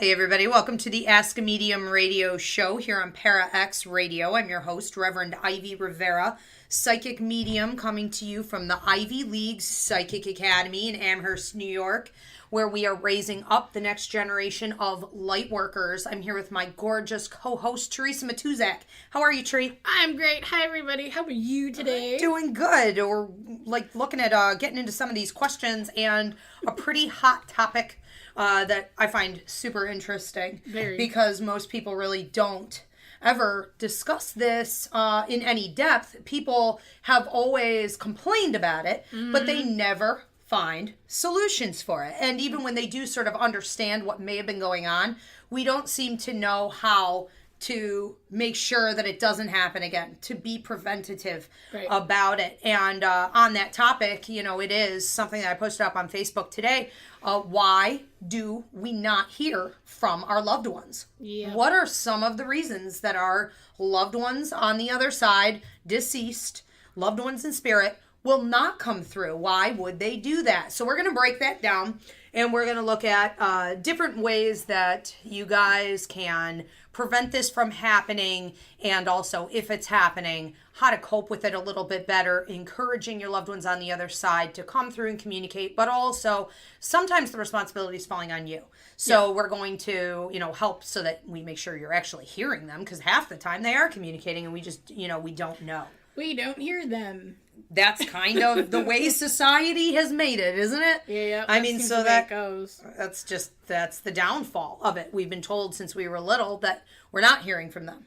Hey everybody, welcome to the Ask a Medium radio show here on Para-X Radio. I'm your host, Reverend.Ivy Rivera, psychic medium, coming to you from the Ivy League Psychic Academy in Amherst, New York, where we are raising up the next generation of light workers. I'm here with my gorgeous co-host, Theresa Matuszak. How are you, Tree? I'm great. Hi everybody. How are you today? Doing good. We're looking at getting into some of these questions and a pretty hot topic that I find super interesting. Very. Because most people really don't ever discuss this in any depth. People have always complained about it, but they never find solutions for it. And even when they do sort of understand what may have been going on, we don't seem to know how to make sure that it doesn't happen again, to be preventative about it. And on that topic, you know, it is something that I posted up on Facebook today. Why do we not hear from our loved ones? Yeah. What are some of the reasons that our loved ones on the other side, deceased, loved ones in spirit, will not come through? Why would they do that? So we're going to break that down, and we're going to look at different ways that you guys can prevent this from happening, and also, if it's happening, how to cope with it a little bit better, encouraging your loved ones on the other side to come through and communicate, but also sometimes the responsibility is falling on you. So we're going to, help so that we make sure you're actually hearing them, because half the time they are communicating and we just, we don't know. We don't hear them. That's kind of the way society has made it, isn't it? Yeah. I mean, so that goes. That's the downfall of it. We've been told since we were little that we're not hearing from them.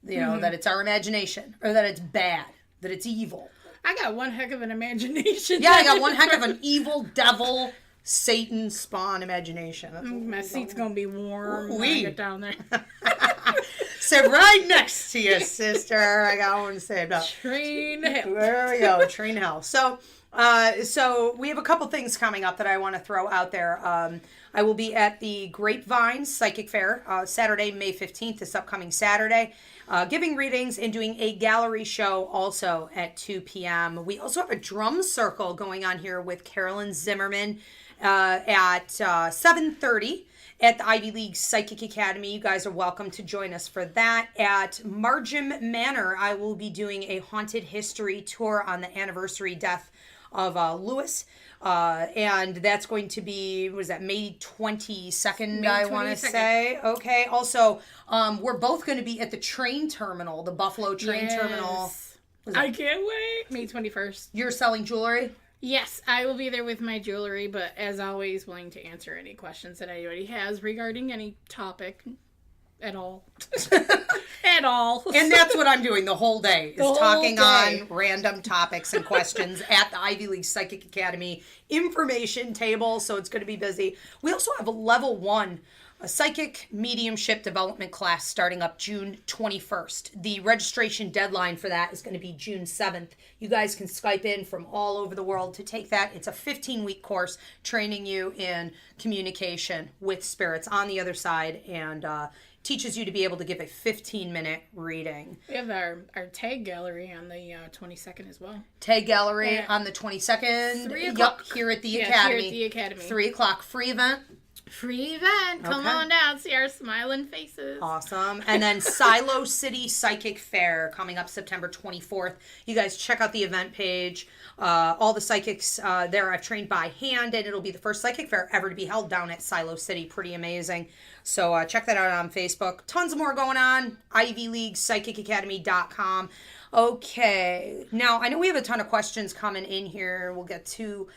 That it's our imagination, or that it's bad, that it's evil. I got one heck of an imagination. Yeah, I got one heck of an evil devil, Satan spawn imagination. My seat's gonna be warm when I get down there. Sit right next to you, sister. I got one to say about train hell. There we go, train hell. So we have a couple things coming up that I want to throw out there. I will be at the Grapevine Psychic Fair Saturday, May 15th, this upcoming Saturday, giving readings and doing a gallery show also at 2 p.m. We also have a drum circle going on here with Carolyn Zimmerman at 7:30. At the Ivy League Psychic Academy. You guys are welcome to join us for that. At Margam Manor, I will be doing a haunted history tour on the anniversary death of Lewis. And that's going to be, May 22nd, I want to say. Okay. Also, we're both going to be at the train terminal, the Buffalo train terminal. I can't wait. May 21st. You're selling jewelry? Yes, I will be there with my jewelry, but as always, willing to answer any questions that anybody has regarding any topic at all. At all. And that's what I'm doing the whole day, is talking on random topics and questions at the Ivy League Psychic Academy information table, so it's going to be busy. We also have a level 1 a psychic mediumship development class starting up June 21st. The registration deadline for that is going to be June 7th. You guys can Skype in from all over the world to take that. It's a 15-week course training you in communication with spirits on the other side, and teaches you to be able to give a 15-minute reading. We have our tag gallery on the 22nd as well. Tag gallery on the 22nd. 3 o'clock. Yep, here at the Academy. Here at the Academy. 3 o'clock. Free event. Free event. Come on down. See our smiling faces. Awesome. And then Silo City Psychic Fair coming up September 24th. You guys check out the event page. All the psychics there I've trained by hand, and it'll be the first psychic fair ever to be held down at Silo City. Pretty amazing. So check that out on Facebook. Tons more going on. IvyLeaguePsychicAcademy.com. Okay. Now, I know we have a ton of questions coming in here. We'll get to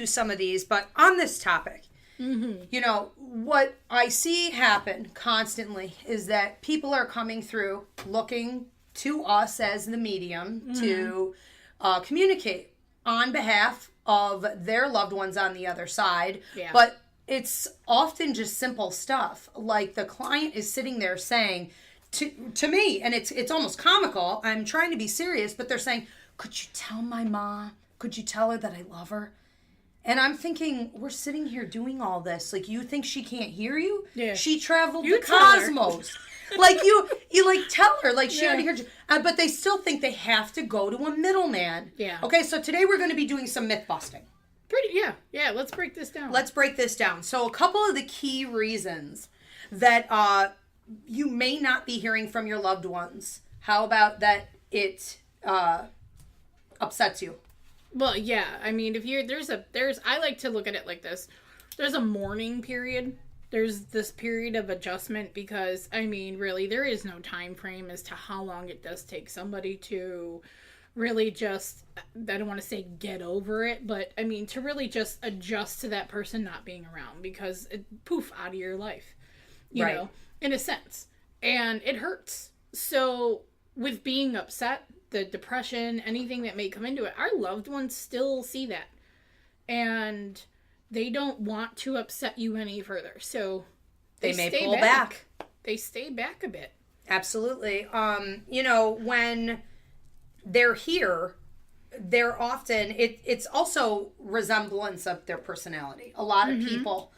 some of these, but on this topic, what I see happen constantly is that people are coming through looking to us as the medium to communicate on behalf of their loved ones on the other side. Yeah. But it's often just simple stuff. Like the client is sitting there saying to me, and it's almost comical, I'm trying to be serious, but they're saying, could you tell my mom? Could you tell her that I love her? And I'm thinking, we're sitting here doing all this. Like, you think she can't hear you? Yeah. She traveled the cosmos. Like, you tell her, like, she already heard you. But they still think they have to go to a middleman. Yeah. Okay, so today we're going to be doing some myth busting. Yeah, let's break this down. Let's break this down. So a couple of the key reasons that you may not be hearing from your loved ones. How about that it upsets you? Well, yeah. I mean, if you're I like to look at it like this. There's a mourning period. There's this period of adjustment because, I mean, really, there is no time frame as to how long it does take somebody to really just, I don't want to say get over it, but I mean to really just adjust to that person not being around because poof, out of your life, you know, in a sense. And it hurts. So with being upset, the depression, anything that may come into it, our loved ones still see that. And they don't want to upset you any further. So they may pull back. They stay back a bit. Absolutely. You know, when they're here, they're often, it's also resemblance of their personality. A lot of people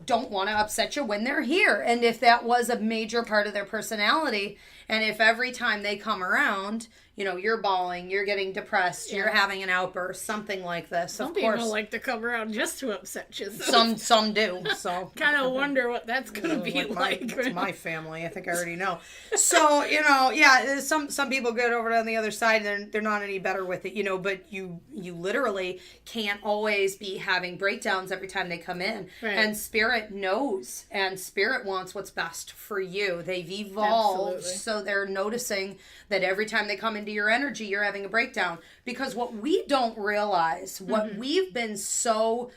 don't want to upset you when they're here. And if that was a major part of their personality, and if every time they come around, you know, you're bawling, you're getting depressed, you're having an outburst, something like this. Some of course, people like to come around just to upset you. Some do. So kind of wonder what that's gonna be like. It's my family. I think I already know. So you know, yeah, some people get over on the other side and they're not any better with it, you know. But you literally can't always be having breakdowns every time they come in. Right. And Spirit knows, and Spirit wants what's best for you. They've evolved, so they're noticing that every time they come into your energy, you're having a breakdown. Because what we don't realize, what we've been so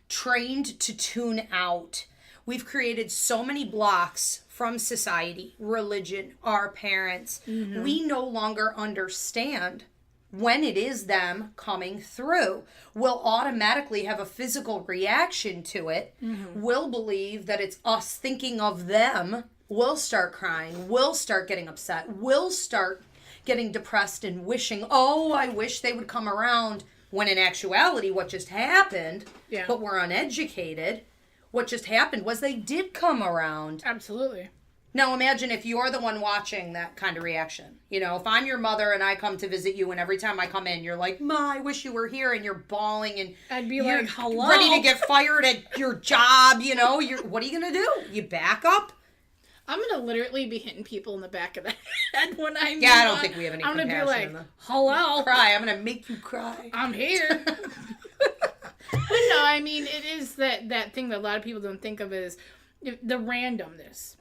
trained to tune out, we've created so many blocks from society, religion, our parents. We no longer understand when it is them coming through. We'll automatically have a physical reaction to it. We'll believe that it's us thinking of them. We'll start crying. We'll start getting upset. We'll start getting depressed and wishing, oh, I wish they would come around. When in actuality, what just happened, but we're uneducated, what just happened was they did come around. Absolutely. Now imagine if you're the one watching that kind of reaction. You know, if I'm your mother and I come to visit you and every time I come in, you're like, Ma, I wish you were here, and you're bawling and I'd be like, hello? Ready to get fired at your job, you know, what are you going to do? You back up? I'm going to literally be hitting people in the back of the head when I meet. Yeah, I don't think we have any compassion. I'm going to be like, hello? Cry. I'm going to make you cry. I'm here. But no, I mean, it is that thing that a lot of people don't think of is the randomness.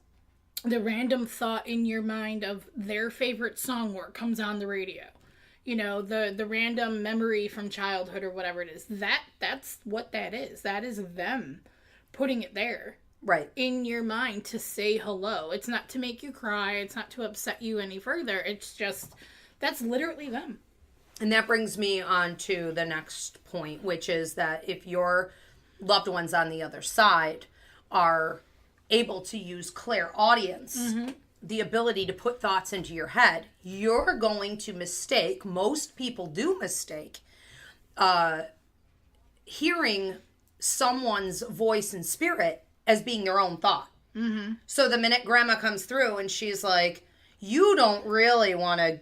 The random thought in your mind of their favorite song where it comes on the radio. You know, the random memory from childhood or whatever it is. That's what that is. That is them putting it there. Right. In your mind to say hello. It's not to make you cry. It's not to upset you any further. It's just, that's literally them. And that brings me on to the next point, which is that if your loved ones on the other side are able to use clairaudience, the ability to put thoughts into your head, you're going to mistake, most people do mistake, hearing someone's voice and spirit as being their own thought. So the minute grandma comes through and she's like, you don't really want to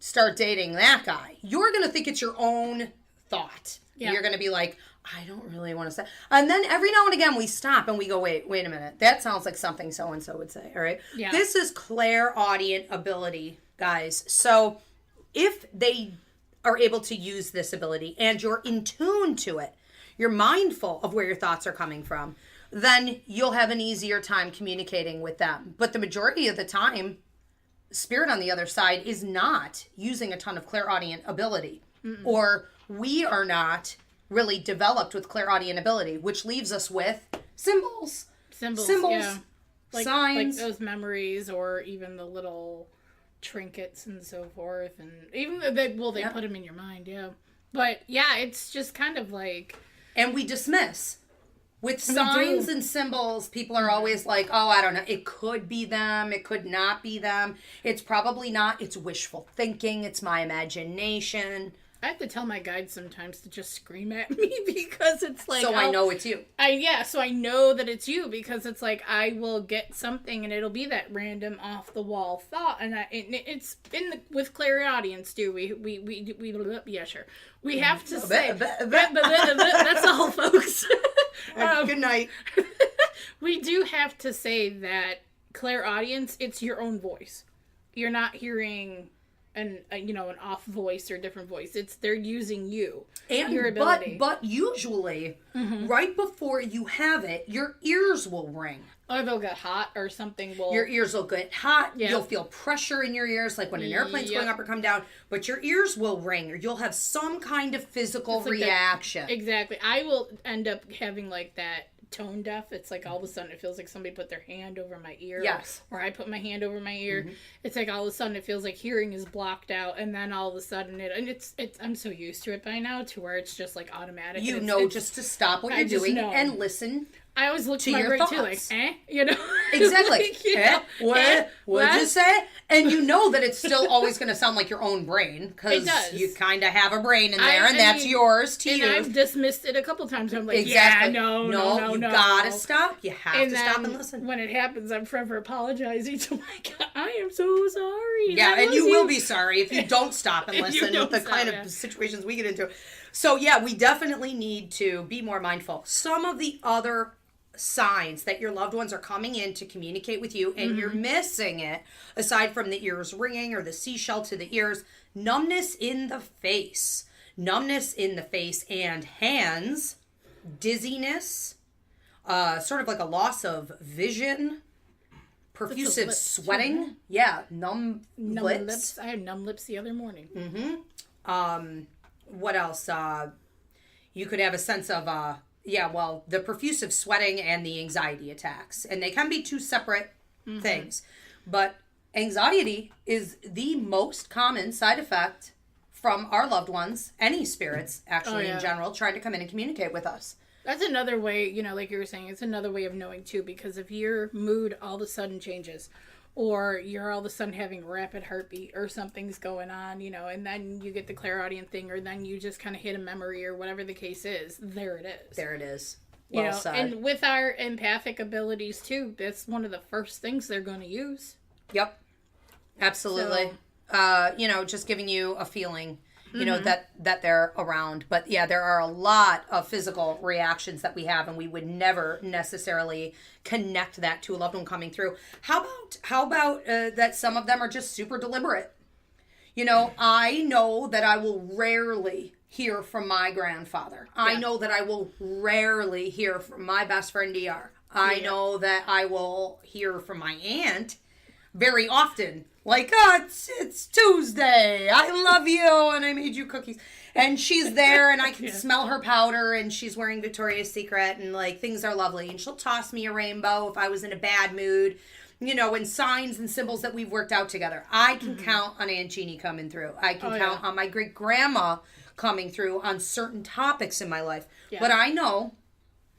start dating that guy, you're going to think it's your own thought. Yeah. You're going to be like, I don't really want to say. And then every now and again we stop and we go, wait a minute. That sounds like something so-and-so would say. All right. Yeah. This is clairaudient ability, guys. So if they are able to use this ability and you're in tune to it, you're mindful of where your thoughts are coming from, then you'll have an easier time communicating with them. But the majority of the time, Spirit on the other side is not using a ton of clairaudient ability. Or we are not really developed with clairaudient ability, which leaves us with symbols, yeah. Like, signs. Like those memories or even the little trinkets and so forth. And even though they put them in your mind, yeah. But yeah, it's just kind of like... And we dismiss. With signs and symbols, people are always like, oh, I don't know. It could be them. It could not be them. It's probably not. It's wishful thinking. It's my imagination. I have to tell my guides sometimes to just scream at me because it's like... So I know it's you. So I know that it's you because it's like I will get something and it'll be that random off-the-wall thought. And it's with Clairaudience, too. Yeah, sure. We have to say... That's all, folks. Good night. We do have to say that Clairaudience, it's your own voice. You're not hearing... an off voice or different voice. They're using you and your ability. But usually, right before you have it, your ears will ring. Or they'll get hot or something will... Your ears will get hot. Yep. You'll feel pressure in your ears, like when an airplane's going up or come down. But your ears will ring, or you'll have some kind of physical reaction. Exactly. I will end up having like that tone deaf. It's like all of a sudden it feels like somebody put their hand over my ear. Yes. Or I put my hand over my ear. It's like all of a sudden it feels like hearing is blocked out, and then all of a sudden it's I'm so used to it by now to where it's just like automatic. You know just to stop what you're doing and listen. I always look to my your brain thoughts. too, like, you know? Exactly. Like, What'd you say? And you know that it's still always going to sound like your own brain, because you kind of have a brain in there, and that's yours to use. I've dismissed it a couple times. I'm like, exactly. No, you gotta stop. You have to stop and listen. When it happens, I'm forever apologizing to my God. I am so sorry. Yeah, and you will be sorry if you don't stop and listen with the kind of situations we get into. So yeah, we definitely need to be more mindful. Some of the other signs that your loved ones are coming in to communicate with you and you're missing it, aside from the ears ringing or the seashell to the ears, numbness in the face and hands, dizziness, sort of like a loss of vision, profusive sweating, numb lips. I had numb lips the other morning. What else? You could have a sense of the profusive sweating and the anxiety attacks. And they can be two separate things. But anxiety is the most common side effect from our loved ones, any spirits, actually, in general, trying to come in and communicate with us. That's another way, like you were saying, it's another way of knowing, too. Because if your mood all of a sudden changes, or you're all of a sudden having rapid heartbeat or something's going on, and then you get the clairaudient thing, or then you just kind of hit a memory or whatever the case is, there it is. There it is. Well said. And with our empathic abilities, too, that's one of the first things they're going to use. Yep. Absolutely. So, just giving you a feeling, that they're around. But yeah, there are a lot of physical reactions that we have, and we would never necessarily connect that to a loved one coming through. How about that some of them are just super deliberate? I know that I will rarely hear from my grandfather. Yeah. I know that I will rarely hear from my best friend DR. I know that I will hear from my aunt very often. Like, it's Tuesday. I love you, and I made you cookies. And she's there, and I can smell her powder, and she's wearing Victoria's Secret, and, things are lovely. And she'll toss me a rainbow if I was in a bad mood, and signs and symbols that we've worked out together. I can count on Aunt Jeannie coming through. I can count on my great-grandma coming through on certain topics in my life. Yeah. But I know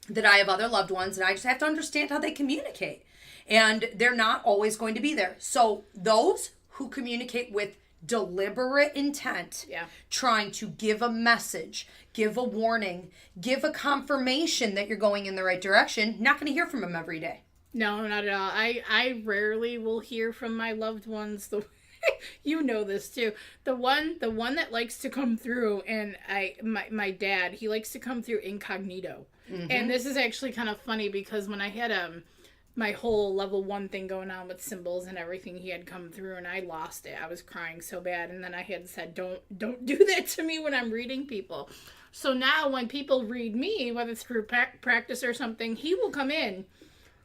that I have other loved ones, and I just have to understand how they communicate. And they're not always going to be there. So those who communicate with deliberate intent, trying to give a message, give a warning, give a confirmation that you're going in the right direction, not going to hear from them every day. No, not at all. I rarely will hear from my loved ones. You know this too. The one that likes to come through, and my dad, he likes to come through incognito. And this is actually kind of funny because when I had my whole level 1 thing going on with symbols and everything, he had come through and I lost it. I was crying so bad, and then I had said, don't do that to me when I'm reading people. So now when people read me, whether it's through practice or something, he will come in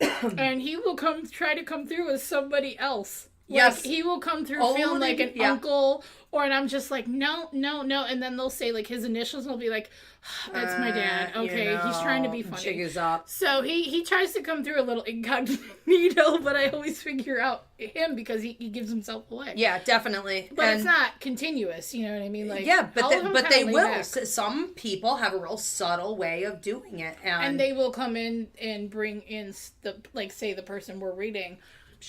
and he will try to come through as somebody else. Yes. He will come through feeling like an uncle, and I'm just like, no. And then they'll say, his initials will be like, that's my dad. Okay, he's trying to be funny. Jig up. So he tries to come through a little incognito, but I always figure out him because he gives himself away. Yeah, definitely. But it's not continuous, you know what I mean? But they will. Back. Some people have a real subtle way of doing it. And they will come in and bring in, say the person we're reading,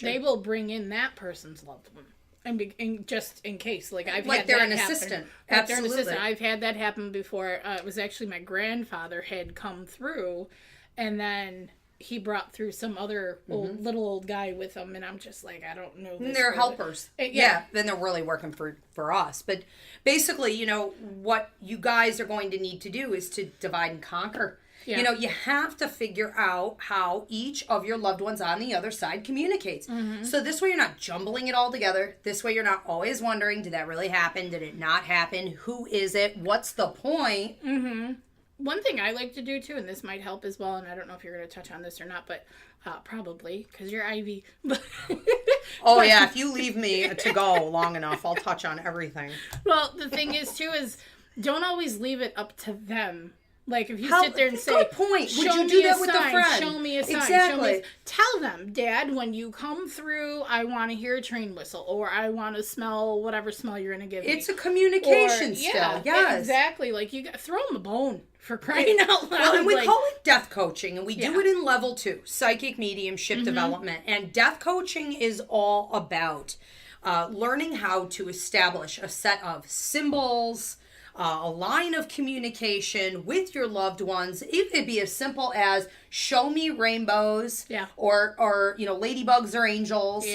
they will bring in that person's loved one. And just in case, like I've like had they're that an happen. assistant. Like they're an Absolutely. assistant. I've had that happen before. It was actually my grandfather had come through, and then he brought through some other little old guy with him, and I'm just like, I don't know. And they're helpers. Yeah. Then they're really working for us. But basically, you know, what you guys are going to need to do is to divide and conquer. Yeah. You know, you have to figure out how each of your loved ones on the other side communicates. So this way you're not jumbling it all together. This way you're not always wondering, did that really happen? Did it not happen? Who is it? What's the point? One thing I like to do too, and this might help as well, and I don't know if you're going to touch on this or not, but probably, because you're Ivy. Oh, yeah, if you leave me to go long enough, I'll touch on everything. Well, the thing is too, is don't always leave it up to them. Like, if you sit there and say, good point. Would you do that with a friend? Show me a sign. Exactly. Tell them, Dad, when you come through, I want to hear a train whistle, or I want to smell whatever smell you're going to give me. It's a communication still. Yes. Exactly. Like, throw them a bone, for crying out loud. Well, and we like, call it death coaching, and we do it in level 2, psychic mediumship development. And death coaching is all about learning how to establish a set of symbols, a line of communication with your loved ones. It could be as simple as show me rainbows, or you know, ladybugs or angels,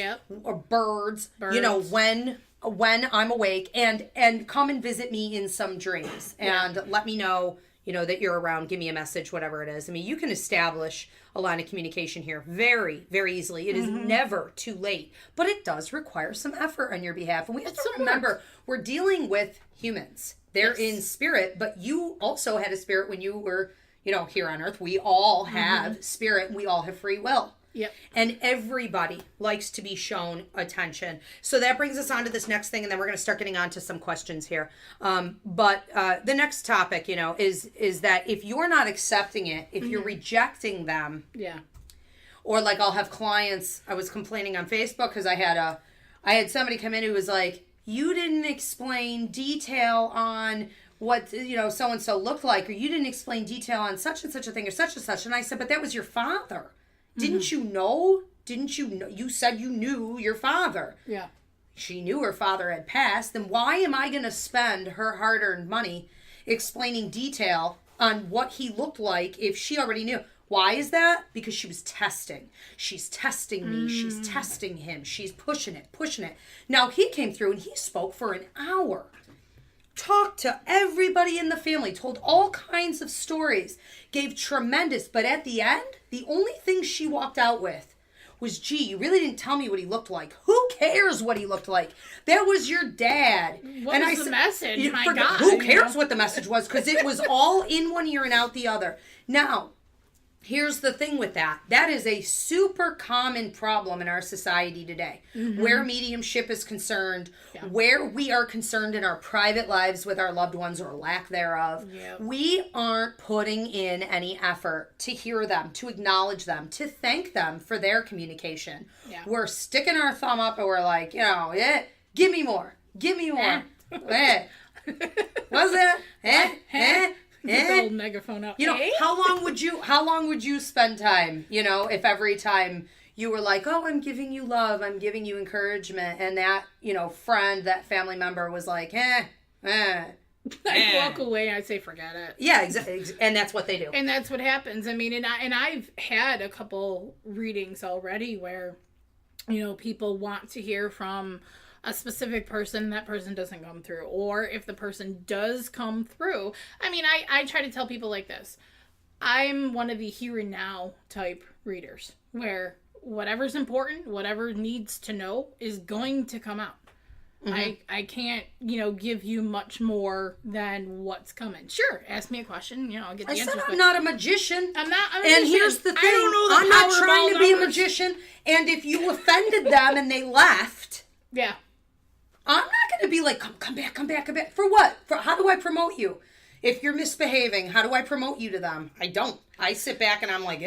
or birds. You know, when I'm awake, and come and visit me in some dreams, and let me know, you know, that you're around. Give me a message, whatever it is. I mean, you can establish a line of communication here very, very easily. It is never too late, but it does require some effort on your behalf. And we have to remember, we're dealing with humans. They're in spirit, but you also had a spirit when you were, you know, here on earth. We all have spirit, and we all have free will. Yep. And everybody likes to be shown attention. So that brings us on to this next thing, and then we're going to start getting on to some questions here. But the next topic, you know, is that if you're not accepting it, if you're rejecting them, or like I'll have clients. I was complaining on Facebook because I had somebody come in who was like, you didn't explain detail on what, you know, so-and-so looked like, or you didn't explain detail on such and such a thing, or such and such. And I said, but that was your father. Didn't you know? Didn't you know? You said you knew your father. Yeah. She knew her father had passed. Then why am I going to spend her hard-earned money explaining detail on what he looked like if she already knew? Why is that? Because she was testing. She's testing me. She's testing him. She's pushing it. Now, he came through and he spoke for an hour. Talked to everybody in the family. Told all kinds of stories. Gave tremendous. But at the end, the only thing she walked out with was, gee, you really didn't tell me what he looked like. Who cares what he looked like? That was your dad. What was the message? My God. Who cares what the message was? Because it was all in one ear and out the other. Now, here's the thing with that. That is a super common problem in our society today. Where mediumship is concerned, where we are concerned in our private lives with our loved ones or lack thereof, we aren't putting in any effort to hear them, to acknowledge them, to thank them for their communication. We're sticking our thumb up and we're like, you know, give me more. Give me more. What's that? The old megaphone out. You know, how long would you spend time, you know, if every time you were like, oh, I'm giving you love, I'm giving you encouragement, and that, you know, friend, that family member was like, I walk away and I say, forget it. Yeah, exactly. And that's what they do. And that's what happens. I mean, and I've had a couple readings already where, you know, people want to hear from a specific person, that person doesn't come through. Or if the person does come through, I mean, I try to tell people like this. I'm one of the here and now type readers where whatever's important, whatever needs to know is going to come out. I can't, you know, give you much more than what's coming. Sure, ask me a question, you know, I'll get the answers. I said I'm not a magician. I'm not a and magician. Here's the thing. I don't know the I'm not trying to be a numbers. magician. And if you offended them and they left, I'm not going to be like, come back. For what? How do I promote you? If you're misbehaving, how do I promote you to them? I don't. I sit back and I'm like,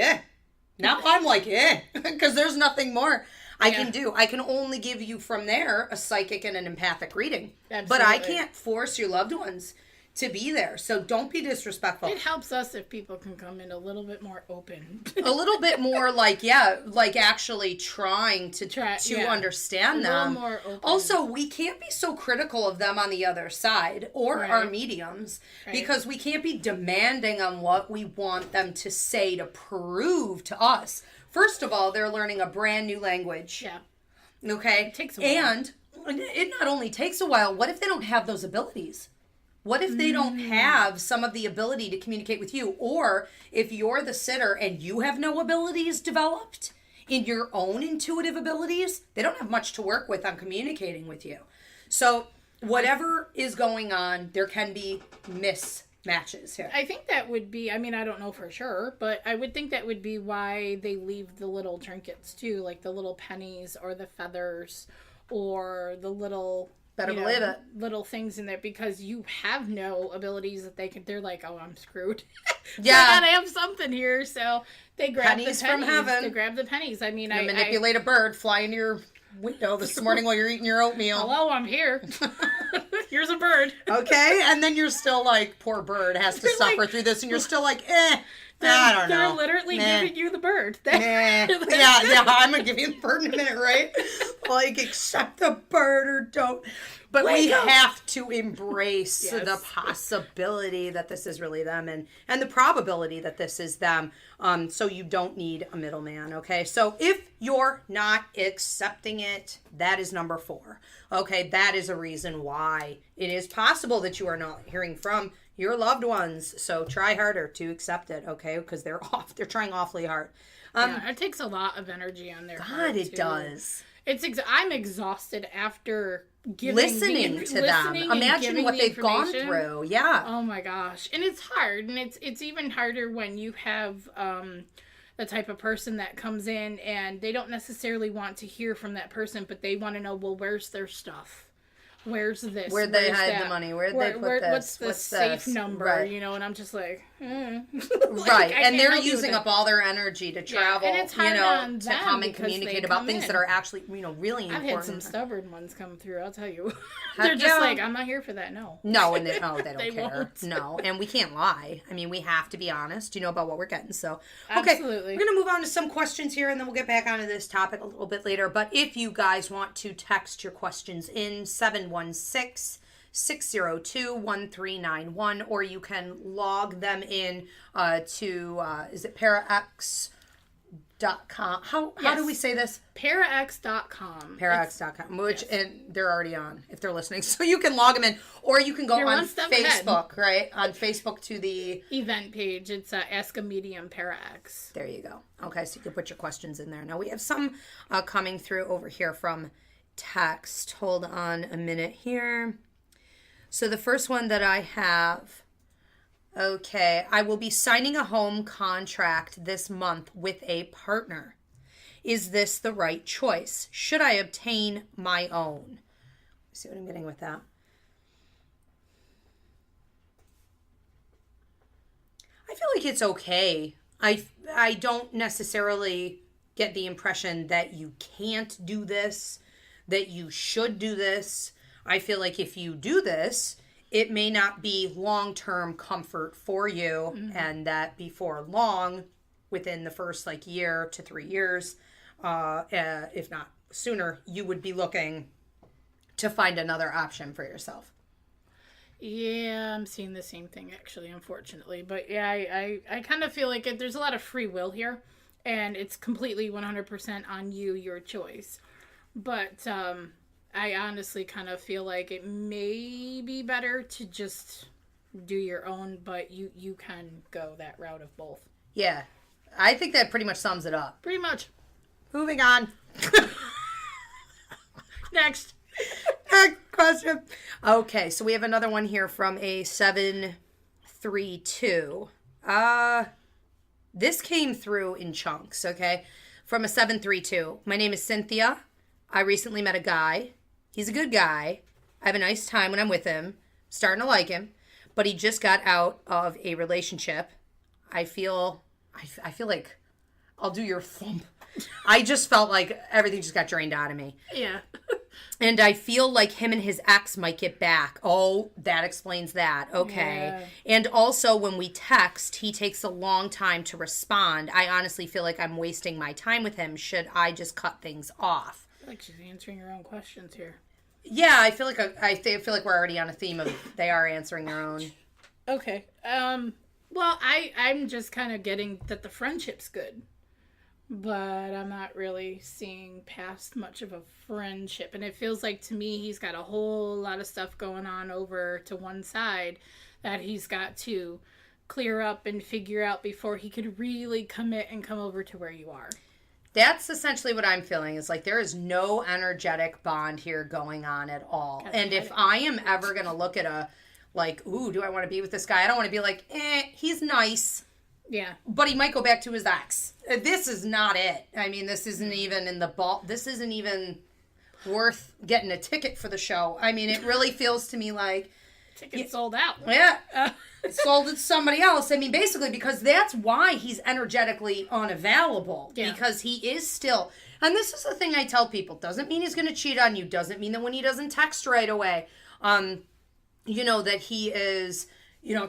Now I'm like, because there's nothing more I can do. I can only give you from there a psychic and an empathic reading. Absolutely. But I can't force your loved ones to be there. So don't be disrespectful. It helps us if people can come in a little bit more open. A little bit more like actually trying to understand them. More open. Also, we can't be so critical of them on the other side or our mediums because we can't be demanding on what we want them to say to prove to us. First of all, they're learning a brand new language. Yeah. Okay? It takes a while. And it not only takes a while, what if they don't have those abilities? What if they don't have some of the ability to communicate with you? Or if you're the sitter and you have no abilities developed in your own intuitive abilities, they don't have much to work with on communicating with you. So whatever is going on, there can be mismatches here. I think that would be, I mean, I don't know for sure, but I would think that would be why they leave the little trinkets too, like the little pennies or the feathers or the little... Better believe it. Little things in there because you have no abilities that they're like, oh, I'm screwed. Yeah. I gotta have something here. So they grab pennies the pennies. from heaven. They grab the pennies. I mean, I manipulate a bird, fly into your window this morning while you're eating your oatmeal. Hello, I'm here. Here's a bird. Okay. And then you're still like, poor bird has to suffer through this. And you're still like, I don't know. They're literally giving you the bird. Yeah, I'm going to give you the bird in a minute, right? Like, accept the bird or don't. But we have to embrace the possibility that this is really them and the probability that this is them. So you don't need a middleman, okay? So if you're not accepting it, that is number 4. Okay, that is a reason why it is possible that you are not hearing from your loved ones. So try harder to accept it, okay? Because they're trying awfully hard. It takes a lot of energy on their part. God, it does. I'm exhausted after listening to them. Imagine what they've gone through. Yeah. Oh my gosh. And it's hard. And it's even harder when you have the type of person that comes in and they don't necessarily want to hear from that person, but they want to know, well, where's their stuff? Where's this? Where'd they hide the money? Where'd they put this? What's the safe number? Right. You know, and I'm just like, right. And they're using up all their energy to travel, and it's hard on to come and communicate about things that are actually, really important. I've had some stubborn ones come through, I'll tell you. They're just like, I'm not here for that, no. No, and they don't They care. won't. No, and we can't lie. I mean, we have to be honest, about what we're getting. So, Absolutely. We're going to move on to some questions here, and then we'll get back onto this topic a little bit later. But if you guys want to text your questions in, 716-602-1391, or you can log them in to, is it parax.com? How do we say this? Parax.com. Parax.com, and they're already on if they're listening. So you can log them in, or you can go on Facebook, right? On Facebook to the event page. It's Ask a Medium Parax. There you go. Okay, so you can put your questions in there. Now we have some coming through over here from text. Hold on a minute here. So the first one that I have, okay, I will be signing a home contract this month with a partner. Is this the right choice? Should I obtain my own? Let's see what I'm getting with that. I feel like it's okay. I don't necessarily get the impression that you can't do this, that you should do this. I feel like if you do this, it may not be long-term comfort for you, and that before long, within the first year to 3 years, if not sooner, you would be looking to find another option for yourself. Yeah, I'm seeing the same thing actually, unfortunately. But yeah, I kind of feel like there's a lot of free will here, and it's completely 100% on you, your choice. But I honestly kind of feel like it may be better to just do your own, but you can go that route of both. Yeah, I think that pretty much sums it up. Pretty much. Moving on. Next question. Okay, so we have another one here from a 732. This came through in chunks, okay? From a 732. My name is Cynthia. I recently met a guy. He's a good guy. I have a nice time when I'm with him. Starting to like him. But he just got out of a relationship. I feel like I'll do your thump. I just felt like everything just got drained out of me. Yeah. And I feel like him and his ex might get back. Oh, that explains that. Okay. Yeah. And also, when we text, he takes a long time to respond. I honestly feel like I'm wasting my time with him. Should I just cut things off? I feel like she's answering her own questions here. Yeah, I feel like feel like we're already on a theme of they are answering their own. Okay. Well, I'm just kind of getting that the friendship's good. But I'm not really seeing past much of a friendship. And it feels like to me he's got a whole lot of stuff going on over to one side that he's got to clear up and figure out before he could really commit and come over to where you are. That's essentially what I'm feeling. Is like there is no energetic bond here going on at all. And if I am ever going to look at a, like, ooh, do I want to be with this guy? I don't want to be like, he's nice. Yeah. But he might go back to his ex. This is not it. I mean, this isn't even in the ball. This isn't even worth getting a ticket for the show. I mean, it really feels to me like... Ticket sold out. Yeah. Sold it to somebody else. I mean, basically, because that's why he's energetically unavailable. Yeah. Because he is still... And this is the thing I tell people. Doesn't mean he's going to cheat on you. Doesn't mean that when he doesn't text right away, that he is,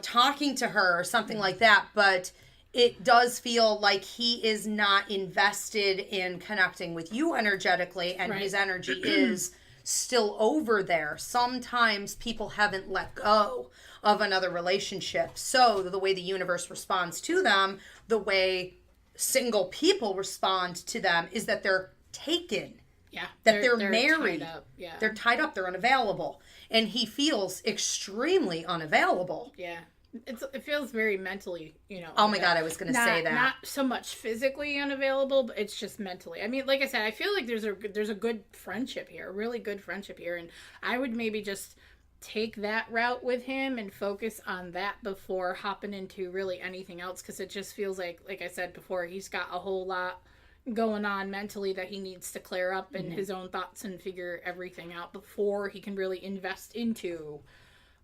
talking to her or something like that. But... it does feel like he is not invested in connecting with you energetically, and his energy is still over there. Sometimes people haven't let go of another relationship. So the way the universe responds to them, the way single people respond to them, is that they're taken. Yeah. That they're married. Tied up. Yeah. They're tied up. They're unavailable. And he feels extremely unavailable. Yeah. It feels very mentally, Oh my God, I was going to say that. Not so much physically unavailable, but it's just mentally. I mean, like I said, I feel like there's a good friendship here, a really good friendship here, and I would maybe just take that route with him and focus on that before hopping into really anything else, because it just feels like I said before, he's got a whole lot going on mentally that he needs to clear up in his own thoughts and figure everything out before he can really invest into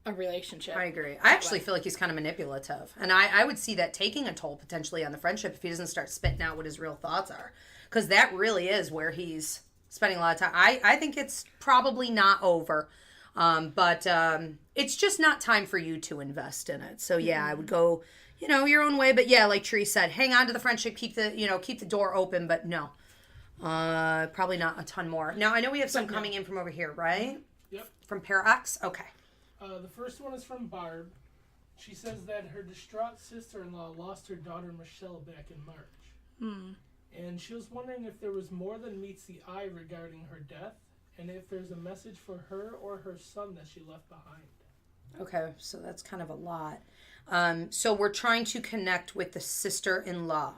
a relationship. I agree. I actually feel like he's kind of manipulative. And I would see that taking a toll potentially on the friendship if he doesn't start spitting out what his real thoughts are. Because that really is where he's spending a lot of time. I think it's probably not over. But it's just not time for you to invest in it. So yeah, I would go, your own way. But yeah, like Tree said, hang on to the friendship, keep the door open, but no. Probably not a ton more. Now I know we have some coming in from over here, right? Yep. From Pair X? Okay. The first one is from Barb. She says that her distraught sister-in-law lost her daughter Michelle back in March. And she was wondering if there was more than meets the eye regarding her death, and if there's a message for her or her son that she left behind. Okay, so that's kind of a lot. So we're trying to connect with the sister-in-law.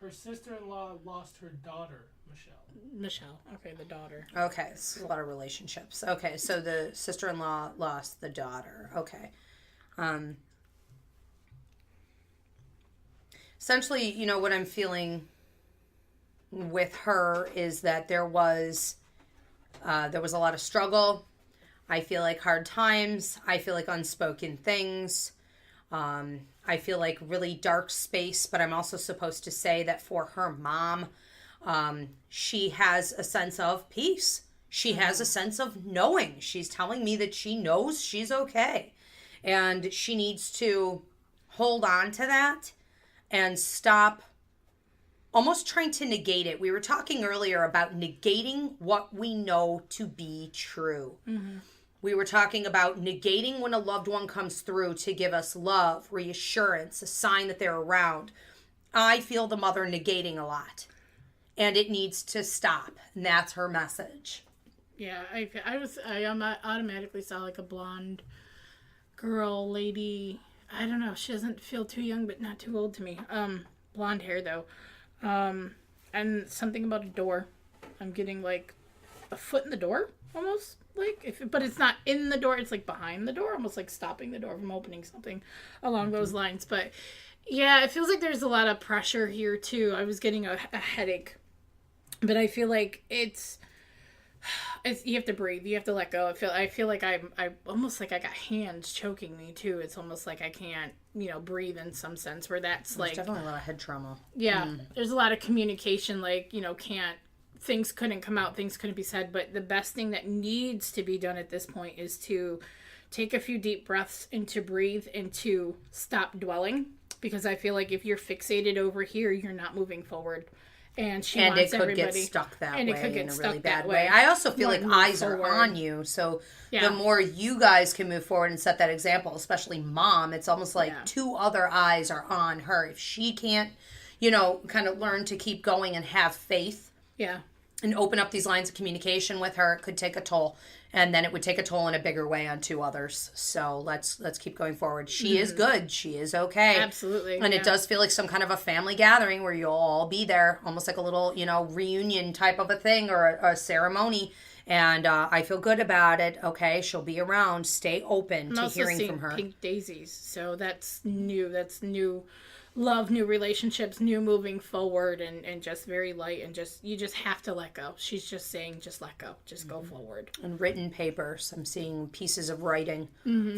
Her sister-in-law lost her daughter, Michelle. Okay, the daughter. Okay, so a lot of relationships. Okay, so the sister-in-law lost the daughter. Okay. Essentially, what I'm feeling with her is that there was a lot of struggle. I feel like hard times. I feel like unspoken things. I feel like really dark space, but I'm also supposed to say that for her mom, she has a sense of peace. She has a sense of knowing. She's telling me that she knows she's okay. And she needs to hold on to that and stop almost trying to negate it. We were talking earlier about negating what we know to be true. We were talking about negating when a loved one comes through to give us love, reassurance, a sign that they're around. I feel the mother negating a lot. And it needs to stop. And that's her message. Yeah, I automatically saw like a blonde girl, lady. I don't know. She doesn't feel too young, but not too old to me. Blonde hair, though. And something about a door. I'm getting like a foot in the door, almost. But it's not in the door. It's like behind the door, almost like stopping the door from opening, something along those lines. But yeah, it feels like there's a lot of pressure here, too. I was getting a headache. But I feel like it's you have to breathe. You have to let go. I feel like I almost like I got hands choking me too. It's almost like I can't, breathe in some sense where that's There's definitely a lot of head trauma. Yeah. There's a lot of communication, can't things couldn't come out, things couldn't be said, but the best thing that needs to be done at this point is to take a few deep breaths and to breathe and to stop dwelling, because I feel like if you're fixated over here, you're not moving forward. And she wants it could everybody, get stuck that and way it could get in a stuck really bad that way. I also feel like Move eyes forward. are on you, so Yeah. the more you guys can move forward and set that example, especially mom, it's almost like Yeah. two other eyes are on her. If she can't, you know, kind of learn to keep going and have faith Yeah. and open up these lines of communication with her, it could take a toll. And then it would take a toll in a bigger way on two others. So let's keep going forward. She is good. She is okay. Absolutely. And yeah. it does feel like some kind of a family gathering where you'll all be there, almost like a little, you know, reunion type of a thing or a ceremony. And I feel good about it. Okay, she'll be around. Stay open I'm to also hearing seeing from her. pink daisies, so that's new. That's new love, new relationships, new moving forward, and just very light, and just you just have to let go. She's just saying, just let go, just go forward. And written papers. I'm seeing pieces of writing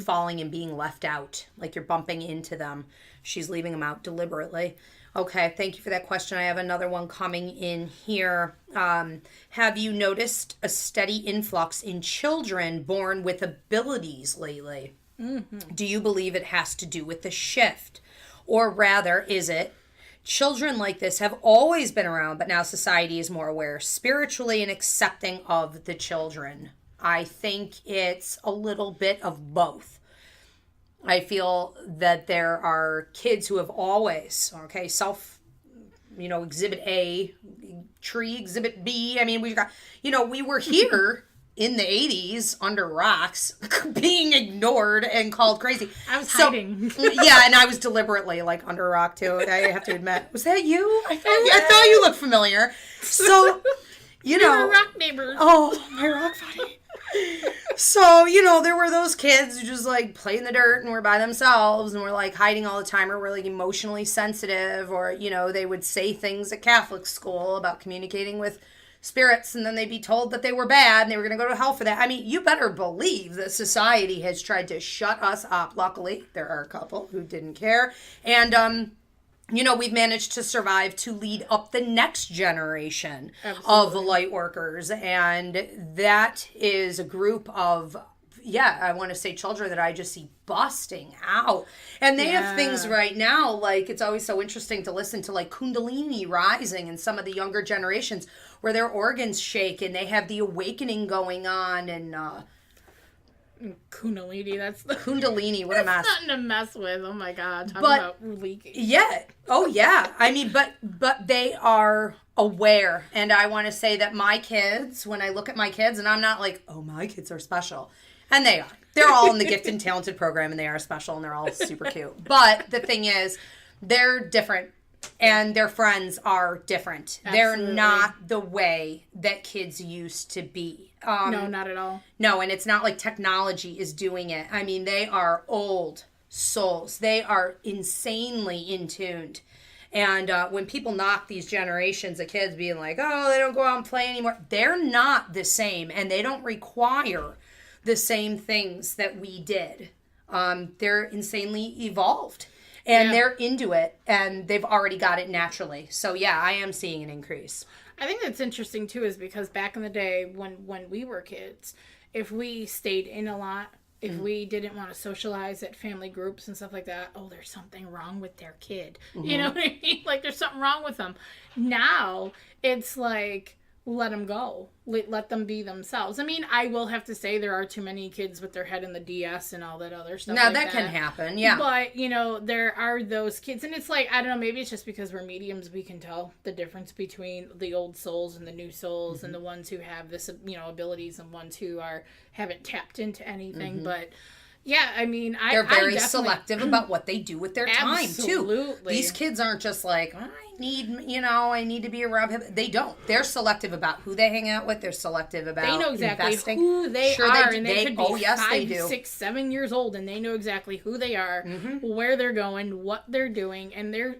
falling and being left out, like you're bumping into them. She's leaving them out deliberately. Okay, thank you for that question. I have another one coming in here. Have you noticed a steady influx in children born with abilities lately? Do you believe it has to do with the shift? Or rather, is it children like this have always been around, but now society is more aware spiritually and accepting of the children? I think it's a little bit of both. I feel that there are kids who have always, exhibit A, tree, exhibit B. I mean, we've got, we were here in the 80s under rocks being ignored and called crazy. I was hiding. Yeah, and I was deliberately like under a rock too. I have to admit. Was that you? I thought you looked familiar. So, We were rock neighbors. Oh, my rock buddy. So, there were those kids who just like play in the dirt and were by themselves and were like hiding all the time or were like emotionally sensitive, or, they would say things at Catholic school about communicating with spirits, and then they'd be told that they were bad and they were going to go to hell for that. I mean, you better believe that society has tried to shut us up. Luckily, there are a couple who didn't care. And, we've managed to survive to lead up the next generation of light workers. And that is a group of, I want to say children that I just see busting out. And they have things right now, like it's always so interesting to listen to like Kundalini rising in some of the younger generations where their organs shake and they have the awakening going on. And Kundalini, that's the Kundalini, what a mess. nothing to mess with. Oh my God, talking about leaking. Yeah. Oh yeah. I mean, but they are aware. And I want to say that my kids, when I look at my kids, and I'm not like, oh, my kids are special. And they are. They're all in the gifted and talented program and they are special and they're all super cute. But the thing is, they're different and their friends are different. Absolutely. They're not the way that kids used to be. No, not at all. No, and it's not like technology is doing it. I mean, they are old souls. They are insanely in tuned. And when people knock these generations of kids being like, oh, they don't go out and play anymore, they're not the same and they don't require the same things that we did. They're insanely evolved and they're into it and they've already got it naturally. So yeah, I am seeing an increase. I think that's interesting too, is because back in the day when we were kids, if we stayed in a lot, if we didn't want to socialize at family groups and stuff like that, oh, there's something wrong with their kid. You know what I mean? Like there's something wrong with them. Now it's like, let them go. Let them be themselves. I mean, I will have to say there are too many kids with their head in the DS and all that other stuff. Now like that can happen, yeah. But, there are those kids. And it's like, I don't know, maybe it's just because we're mediums, we can tell the difference between the old souls and the new souls and the ones who have this, abilities and ones who haven't tapped into anything. But yeah, I mean, they're very definitely selective about what they do with their time too. Absolutely. These kids aren't just like, I need to be around him. They don't. They're selective about who they hang out with. They're selective about They know exactly investing. who they Sure are, they, and they could be they 5, do. 6, 7 years old, and they know exactly who they are, where they're going, what they're doing, and they're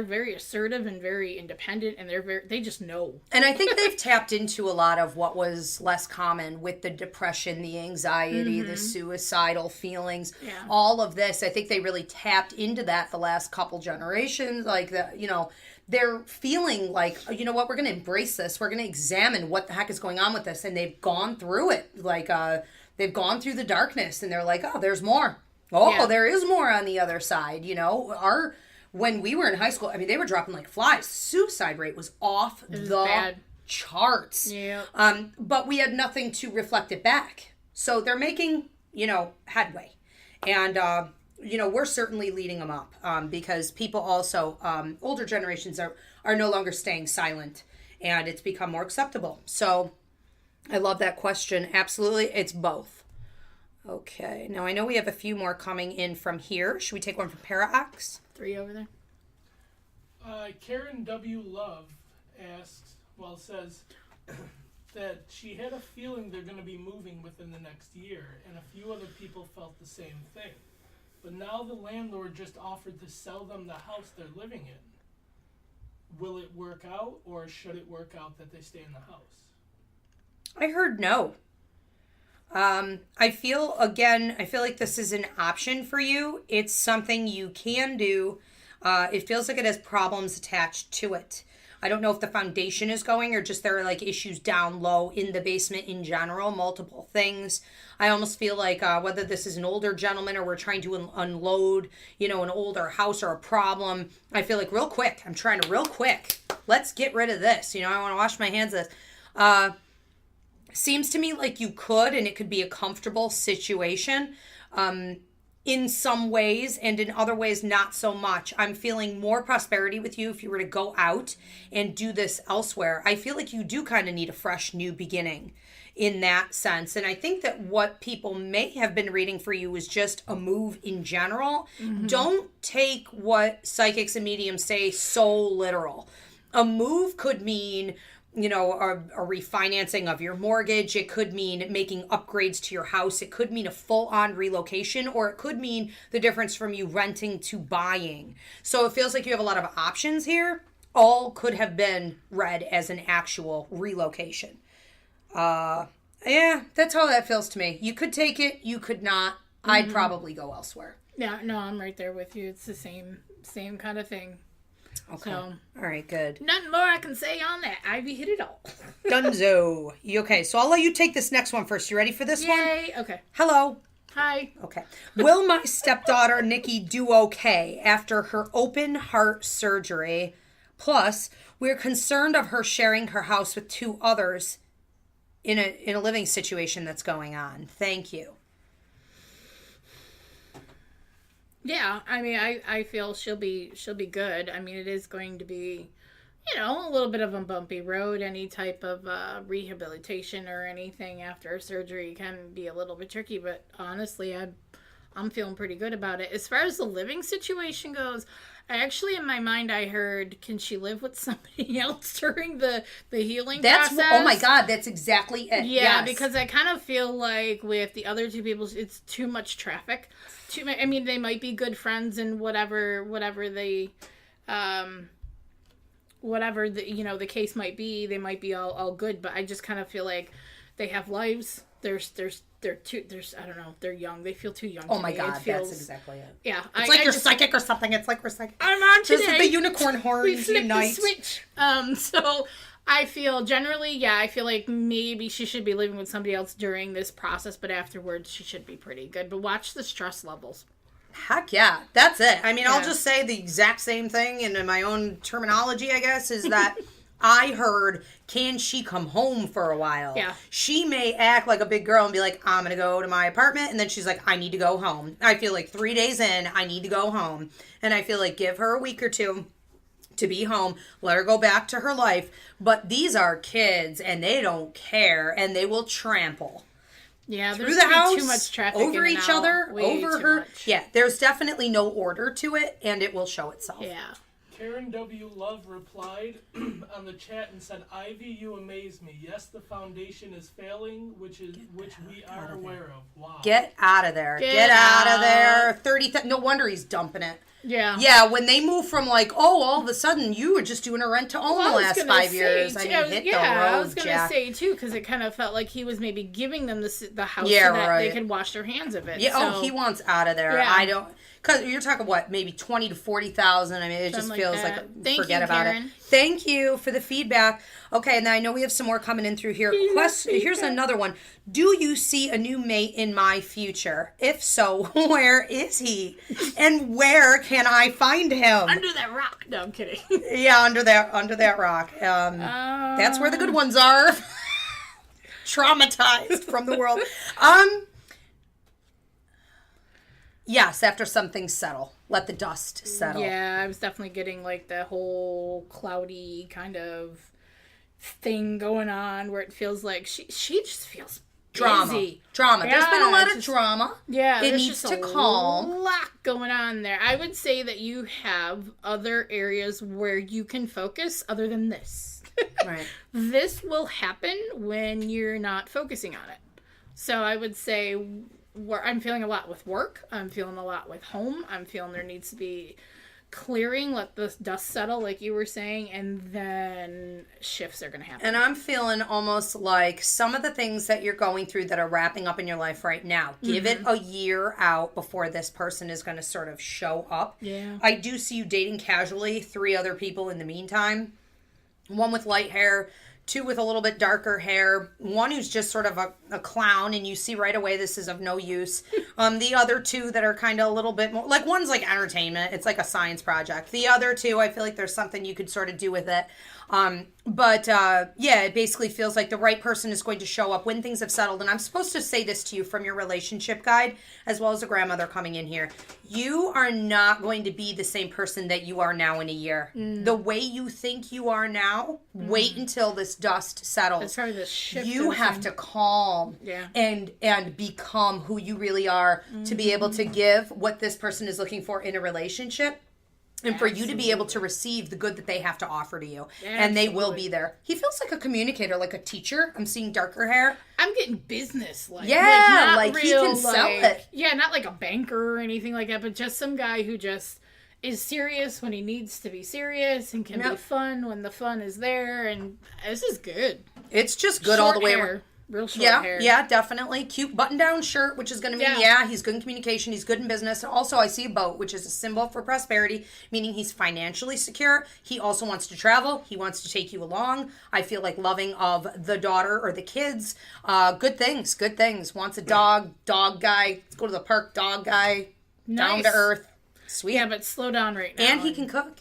very assertive and very independent, and they just know. And I think they've tapped into a lot of what was less common with the depression, the anxiety, the suicidal feelings, all of this. I think they really tapped into that the last couple generations, like they're feeling like, you know what, we're going to embrace this. We're going to examine what the heck is going on with this. And they've gone through it. Like, they've gone through the darkness and they're like, oh, there's more. Oh, yeah. There is more on the other side. You know, when we were in high school, I mean, they were dropping like flies. Suicide rate was off the bad. Charts. Yeah. But we had nothing to reflect it back. So they're making, you know, headway. And, you know, we're certainly leading them up because people also, older generations are no longer staying silent and it's become more acceptable. So I love that question. Absolutely. It's both. Okay. Now I know we have a few more coming in from here. Should we take one from Paraox? 3 over there. Karen W. Love asks, says that she had a feeling they're going to be moving within the next year, and a few other people felt the same thing. But now the landlord just offered to sell them the house they're living in. Will it work out, or should it work out that they stay in the house? I heard no. I feel like this is an option for you. It's something you can do. It feels like it has problems attached to it. I don't know if the foundation is going or just there are like issues down low in the basement in general, multiple things. I almost feel like whether this is an older gentleman or we're trying to unload, you know, an older house or a problem, I feel like real quick, let's get rid of this. You know, I want to wash my hands of this. Seems to me like you could, and it could be a comfortable situation. In some ways, and in other ways, not so much. I'm feeling more prosperity with you if you were to go out and do this elsewhere. I feel like you do kind of need a fresh new beginning in that sense. And I think that what people may have been reading for you is just a move in general. Mm-hmm. Don't take what psychics and mediums say so literal. A move could mean, you know, a refinancing of your mortgage. It could mean making upgrades to your house. It could mean a full-on relocation, or it could mean the difference from you renting to buying. So it feels like you have a lot of options here. All could have been read as an actual relocation. Yeah, that's how that feels to me. You could take it. You could not. Mm-hmm. I'd probably go elsewhere. Yeah, no, I'm right there with you. It's the same kind of thing. Okay. So, all right, good. Nothing more I can say on that. Ivy hit it all. Dunzo. Okay, so I'll let you take this next one first. You ready for this one? Yay. Okay. Hello. Hi. Okay. Will my stepdaughter, Nikki, do okay after her open heart surgery? Plus, we're concerned of her sharing her house with 2 others in a living situation that's going on. Thank you. Yeah, I mean, I feel she'll be good. I mean, it is going to be, you know, a little bit of a bumpy road. Any type of rehabilitation or anything after surgery can be a little bit tricky, but honestly, I'm feeling pretty good about it. As far as the living situation goes, I actually, in my mind, I heard, can she live with somebody else during the healing process? Oh my God, that's exactly it. Yeah, yes. Because I kind of feel like with the other 2 people, it's too much traffic. I mean, they might be good friends and whatever the you know, the case might be, they might be all good, but I just kind of feel like they have lives. They're I don't know, they're young. They feel too young. Oh my God, that's exactly it. Yeah. It's like you're psychic or something. It's like we're psychic. I'm on today. This is the unicorn horns we flipped unite. the switch. So I feel generally, I feel like maybe she should be living with somebody else during this process, but afterwards she should be pretty good. But watch the stress levels. Heck yeah, that's it. I mean, I'll just say the exact same thing in my own terminology, I guess, is that I heard, can she come home for a while? Yeah. She may act like a big girl and be like, I'm going to go to my apartment. And then she's like, I need to go home. I feel like 3 days in, I need to go home. And I feel like give her a week or 2 to be home, let her go back to her life. But these are kids and they don't care and they will trample. Yeah, through the house, too much traffic over each other, over her. Much. Yeah, there's definitely no order to it, and it will show itself. Yeah. Karen W. Love replied on the chat and said, "Ivy, you amaze me. Yes, the foundation is failing, which we are aware of. Wow. Get out of there. Get out of there. 30. No wonder he's dumping it. Yeah. Yeah, when they move from like, oh, all of a sudden you were just doing a rent to own the last 5 years. I mean, hit the road, I was going to Jack. say, too, because it kind of felt like he was maybe giving them the house Yeah, so that right. they could wash their hands of it. Yeah, so, he wants out of there. Yeah. I don't, because you're talking, what, maybe 20 to 40,000. I mean, it just feels feels like Thank forget you, about Karen. it. Thank you for the feedback. Okay, and I know we have some more coming in through here. Here's another one. Do you see a new mate in my future? If so, where is he? And where can I find him? Under that rock. No, I'm kidding. Yeah, under that rock. That's where the good ones are. Traumatized from the world. Yes, after some things settle. Let the dust settle. Yeah, I was definitely getting like the whole cloudy kind of thing going on where it feels like she just feels busy. Drama. Yeah, There's been a lot of just, drama. Yeah, it there's needs just to calm. A lot going on there. I would say that you have other areas where you can focus other than this. Right. This will happen when you're not focusing on it. So I would say where I'm feeling a lot with work. I'm feeling a lot with home. I'm feeling there needs to be clearing, let the dust settle, like you were saying, and then shifts are going to happen. And I'm feeling almost like some of the things that you're going through that are wrapping up in your life right now, give it a year out before this person is going to sort of show up. Yeah. I do see you dating casually 3 other people in the meantime. 1 with light hair, 2 with a little bit darker hair, 1 who's just sort of a clown, and you see right away this is of no use. The other 2 that are kind of a little bit more, like 1's like entertainment. It's like a science project. The other 2, I feel like there's something you could sort of do with it. Yeah, it basically feels like the right person is going to show up when things have settled. And I'm supposed to say this to you from your relationship guide, as well as a grandmother coming in here. You are not going to be the same person that you are now in a year. The way you think you are now, wait until this dust settles. It's probably the shift. You have to calm and become who you really are to be able to give what this person is looking for in a relationship. And for you to be able to receive the good that they have to offer to you. Absolutely. And they will be there. He feels like a communicator, like a teacher. I'm seeing darker hair. I'm getting business like. Yeah, like he can sell it. Yeah, not like a banker or anything like that, but just some guy who just is serious when he needs to be serious and can be fun when the fun is there. And this is good. It's just good all the way around. Real short hair. Yeah, definitely. Cute button-down shirt, which is going to mean, he's good in communication, he's good in business. Also, I see a boat, which is a symbol for prosperity, meaning he's financially secure. He also wants to travel. He wants to take you along. I feel like loving of the daughter or the kids. Good things. Wants a dog guy. Let's go to the park, dog guy. Nice. Down to earth. Sweet. Yeah, but slow down right now. And he can cook.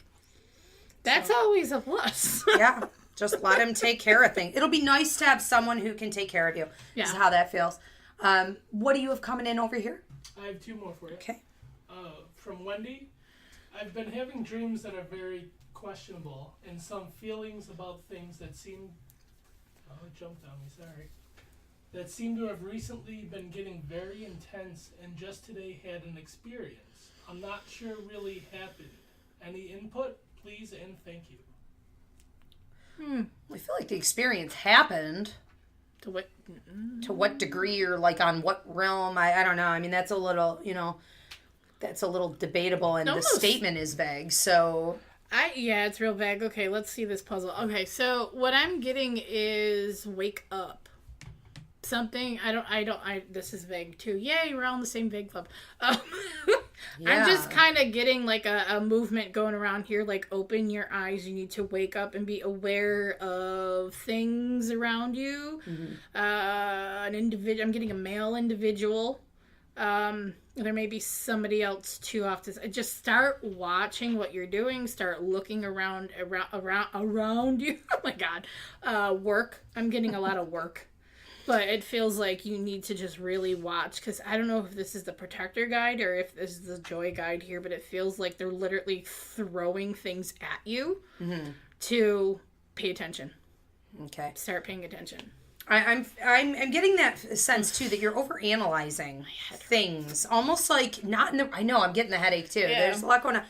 That's always a plus. Yeah. Just let him take care of things. It'll be nice to have someone who can take care of you. Yeah. This is how that feels. What do you have coming in over here? I have 2 more for you. Okay. From Wendy, I've been having dreams that are very questionable and some feelings about things that seem... Oh, it jumped on me, sorry. That seem to have recently been getting very intense and just today had an experience. I'm not sure really happened. Any input, please, and thank you. I feel like the experience happened. To what? To what degree or like on what realm? I don't know. I mean, that's a little, that's a little debatable, and the statement is vague. So it's real vague. Okay, let's see this puzzle. Okay, so what I'm getting is wake up. Something this is vague too. Yay, we're all in the same vague club. I'm just kind of getting like a movement going around here, like open your eyes. You need to wake up and be aware of things around you. An individual. I'm getting a male individual. There may be somebody else too. Off to just start watching what you're doing. Start looking around you. Oh my God, work. I'm getting a lot of work. But it feels like you need to just really watch, because I don't know if this is the protector guide or if this is the joy guide here, but it feels like they're literally throwing things at you to pay attention. Okay. Start paying attention. I'm getting that sense too that you're overanalyzing things, almost like not in the. I know I'm getting the headache too. Yeah. There's a lot going on.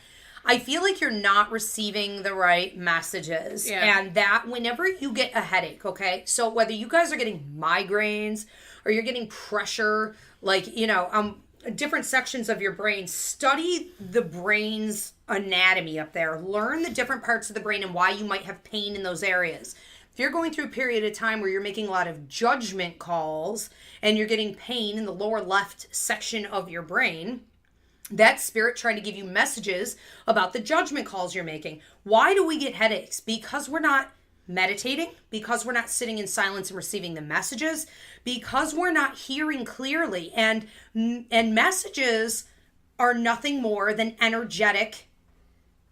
I feel like you're not receiving the right messages. Yeah. And that whenever you get a headache, okay? So whether you guys are getting migraines or you're getting pressure, like, different sections of your brain, study the brain's anatomy up there. Learn the different parts of the brain and why you might have pain in those areas. If you're going through a period of time where you're making a lot of judgment calls and you're getting pain in the lower left section of your brain, That's spirit trying to give you messages about the judgment calls you're making. Why do we get headaches? Because we're not meditating, because we're not sitting in silence and receiving the messages, because we're not hearing clearly. And messages are nothing more than energetic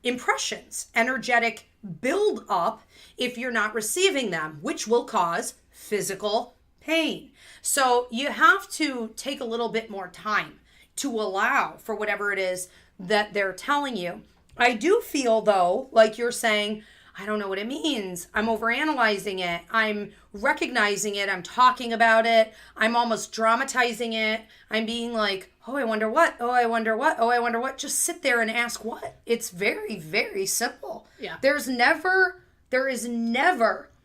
impressions, energetic build up if you're not receiving them, which will cause physical pain. So you have to take a little bit more time to allow for whatever it is that they're telling you. I do feel, though, like you're saying, I don't know what it means. I'm overanalyzing it. I'm recognizing it. I'm talking about it. I'm almost dramatizing it. I'm being like, oh, I wonder what. Oh, I wonder what. Oh, I wonder what. Just sit there and ask what. It's very, very simple. Yeah. There is never